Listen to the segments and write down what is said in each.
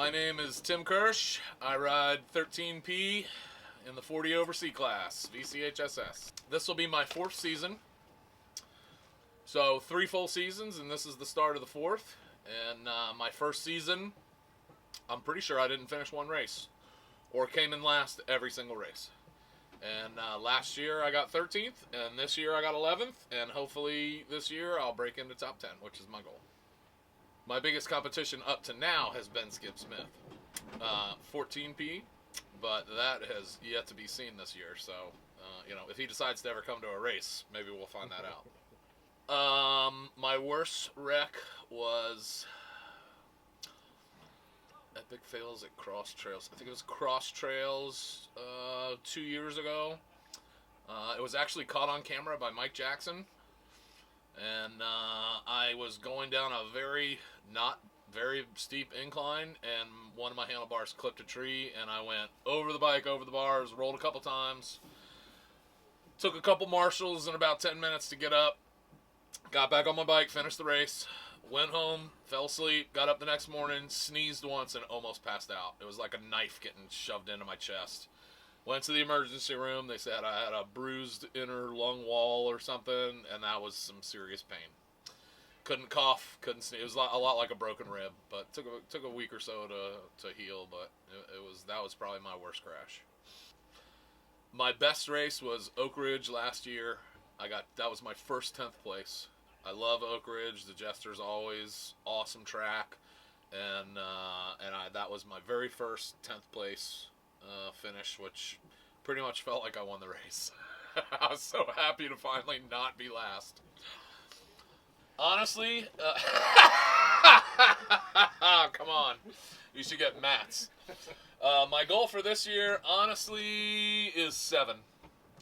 My name is Tim Kirsch. I ride 13P in the 40 over C class, VCHSS. This will be my 4th season. So 3 full seasons, and this is the start of the 4th. And my first season, I'm pretty sure I didn't finish one race or came in last every single race. And last year I got 13th, and this year I got 11th, and hopefully this year I'll break into top 10, which is my goal. My biggest competition up to now has been Skip Smith, 14P, but that has yet to be seen this year. So, if he decides to ever come to a race, maybe we'll find that out. My worst wreck was epic fails at Cross Trails. I think it was Cross Trails 2 years ago. It was actually caught on camera by Mike Jackson. And I was going down a not very steep incline, and one of my handlebars clipped a tree, and I went over the bike, over the bars, rolled a couple times, took a couple marshals in about 10 minutes to get up, got back on my bike, finished the race, went home, fell asleep, got up the next morning, sneezed once, and almost passed out. It was like a knife getting shoved into my chest. Went to the emergency room. They said I had a bruised inner lung wall or something, and that was some serious pain. Couldn't cough, couldn't sneeze. It was a lot like a broken rib, but took a week or so to heal. But that was probably my worst crash. My best race was Oak Ridge last year. That was my first 10th place. I love Oak Ridge. The Jester's always awesome track, and that was my very first 10th place finish, which pretty much felt like I won the race. I was so happy to finally not be last. Honestly, come on, you should get mats. My goal for this year, honestly, is 7.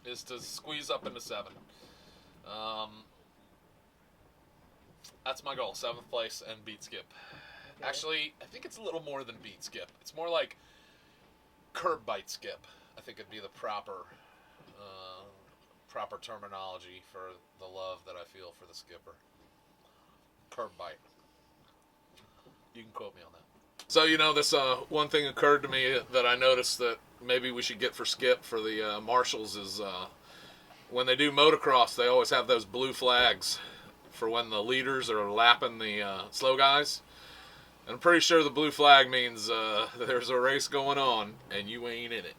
Is to squeeze up into 7. That's my goal, 7th place and beat Skip. Actually, I think it's a little more than beat Skip. It's more like curb bite Skip. I think it'd be the proper terminology for the love that I feel for the skipper. Curb bite. You can quote me on that. So, this one thing occurred to me that I noticed that maybe we should get for Skip for the marshals is when they do motocross, they always have those blue flags for when the leaders are lapping the slow guys. And I'm pretty sure the blue flag means there's a race going on and you ain't in it.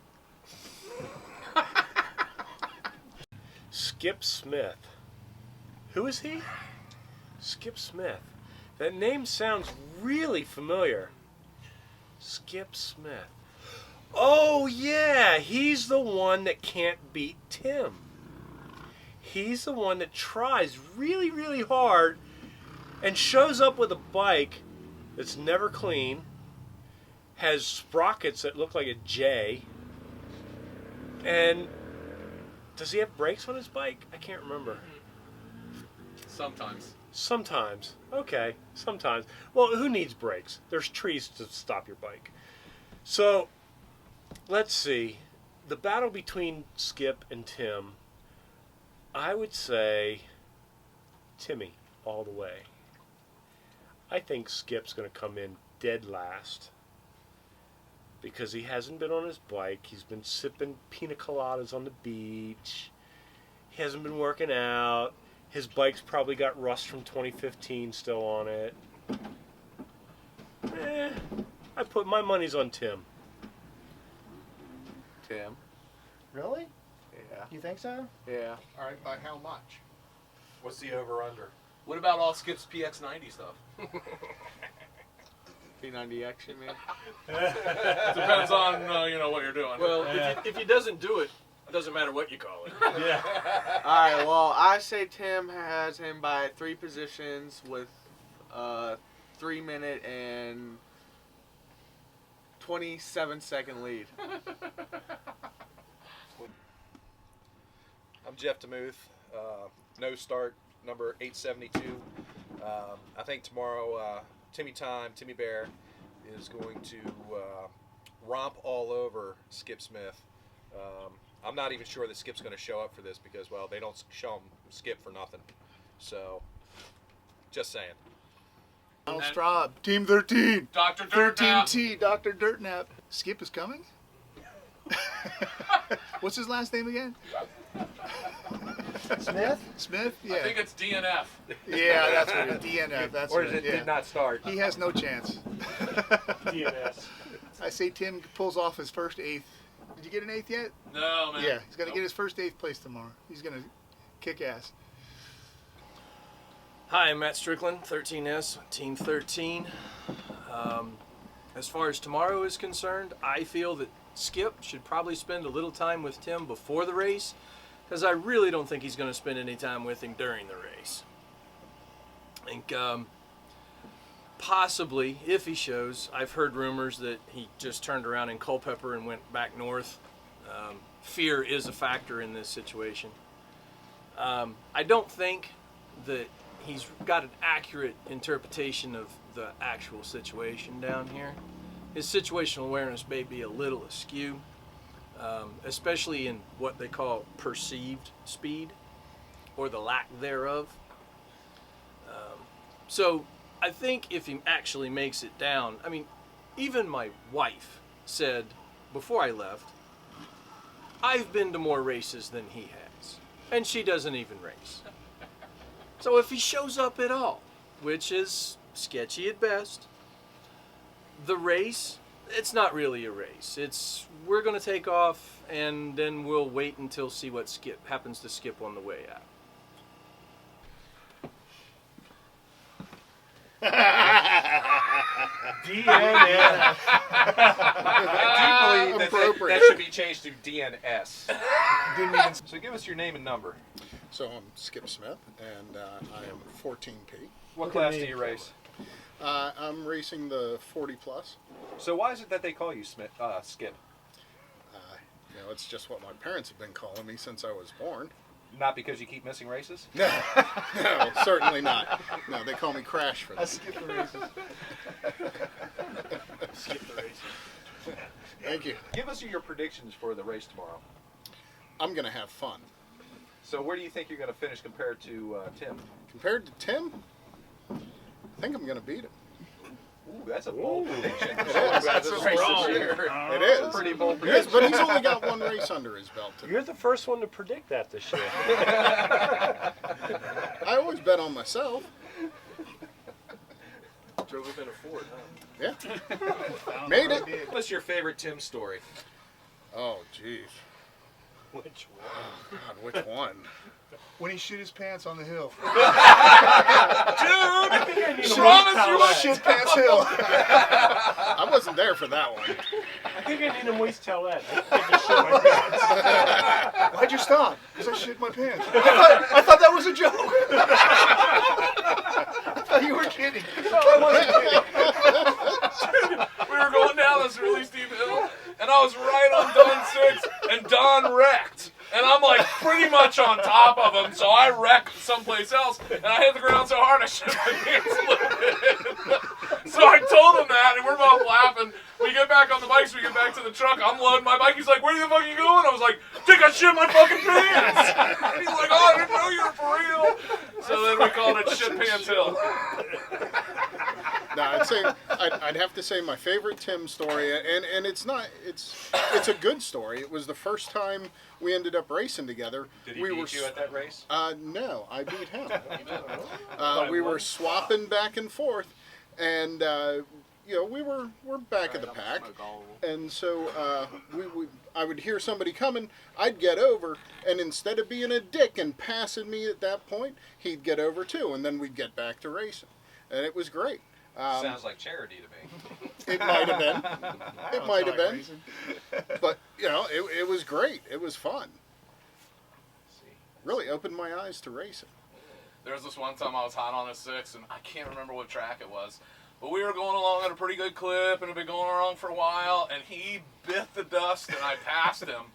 Skip Smith. Who is he? Skip Smith. That name sounds really familiar. Skip Smith. Oh yeah, he's the one that can't beat Tim. He's the one that tries really, really hard and shows up with a bike that's never clean, has sprockets that look like a J, and does he have brakes on his bike? I can't remember. Sometimes. Sometimes. Okay, sometimes. Well, who needs brakes? There's trees to stop your bike. So, let's see. The battle between Skip and Tim, I would say Timmy all the way. I think Skip's going to come in dead last because he hasn't been on his bike. He's been sipping pina coladas on the beach. He hasn't been working out. His bike's probably got rust from 2015 still on it. I put my money's on Tim. Tim. Really? Yeah. You think so? Yeah. All right, by how much? What's the over-under? What about all Skip's PX90 stuff? P90X, you mean? Depends on what you're doing. Well, if he doesn't do it, it doesn't matter what you call it. Yeah. All right, well, I say Tim has him by 3 positions with 3 minute and 27-second lead. I'm Jeff DeMuth, no start, number 872. I think tomorrow Timmy Bear is going to romp all over Skip Smith. I'm not even sure that Skip's going to show up for this because, well, they don't show him Skip for nothing. So, just saying. Donald Straub, Team 13. Dr. Dirtnap. 13T, Dr. Dirtnap. Skip is coming? What's his last name again? Smith? Smith? Yeah. I think it's DNF. Yeah, that's what it is. DNF. That's Or what it yeah. did not start. He has no chance. DNS. I say Tim pulls off his first eighth. Did you get an eighth yet? No, man. Yeah, he's going to get his first eighth place tomorrow. He's going to kick ass. Hi, I'm Matt Strickland, 13S, Team 13. As far as tomorrow is concerned, I feel that Skip should probably spend a little time with Tim before the race, because I really don't think he's going to spend any time with him during the race. I think possibly, if he shows, I've heard rumors that he just turned around in Culpeper and went back north. Fear is a factor in this situation. I don't think that he's got an accurate interpretation of the actual situation down here. His situational awareness may be a little askew, especially in what they call perceived speed, or the lack thereof. So I think if he actually makes it down, I mean, even my wife said before I left, I've been to more races than he has, and she doesn't even race. So if he shows up at all, which is sketchy at best, the race, it's not really a race. It's, we're going to take off and then we'll wait until see what happens to Skip on the way out. DNF. I do believe that should be changed to DNS. So give us your name and number. So I'm Skip Smith, and I am 14P. What class do you race? I'm racing the 40 plus. So why is it that they call you Skip? You know, it's just what my parents have been calling me since I was born. Not because you keep missing races? No, certainly not. No, they call me Crash for that. Skip the races. Skip the races. Thank you. Give us your predictions for the race tomorrow. I'm going to have fun. So where do you think you're going to finish compared to Tim? Compared to Tim, I think I'm going to beat him. Ooh, that's a bold prediction. That's a strong. It is. Pretty bold It is, prediction. but he's only got one race under his belt today. You're the first one to predict that this year. I always bet on myself. Drove up in a Ford, huh? Yeah. Made it. What's your favorite Tim story? Oh, jeez. Which one? God, which one? When he shit his pants on the hill. Promise you won't. Shit pants hill. I wasn't there for that one. I think I need a moist towelette. I just shit my pants. Why'd you stop? Because I shit my pants. I thought that was a joke. I thought you were kidding. We were going down this really steep hill, and I was right on Don 6, and Don wrecked. And I'm like pretty much on top of him, so I wrecked someplace else, and I hit the ground so hard I shit my pants a little bit. So I told him that, and we're both laughing. We get back on the bikes, we get back to the truck, I'm loading my bike. He's like, "Where the fuck are you going?" I was like, "Think I shit my fucking pants." He's like, "Oh, I didn't know you were for real." So then we called it Shit Pants Hill. No, I'd have to say my favorite Tim story, and it's a good story. It was the first time we ended up racing together. Did he beat you at that race? No, I beat him. We were swapping back and forth, and you know, we're back of the pack, and so I would hear somebody coming, I'd get over, and instead of being a dick and passing me at that point, he'd get over too, and then we'd get back to racing, and it was great. Sounds like charity to me. It might have been. It might have been. But, you know, it was great. It was fun. Really opened my eyes to racing. There was this one time I was hot on a 6, and I can't remember what track it was. But we were going along at a pretty good clip, and had been going along for a while, and he bit the dust, and I passed him.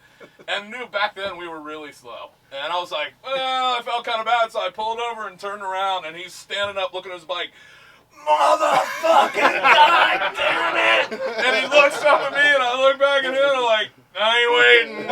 And knew back then we were really slow. And I was like, well, I felt kind of bad, so I pulled over and turned around, and he's standing up looking at his bike. Motherfucking goddamn it! And he looks up at me, and I look back at him, and I'm like, I ain't waiting.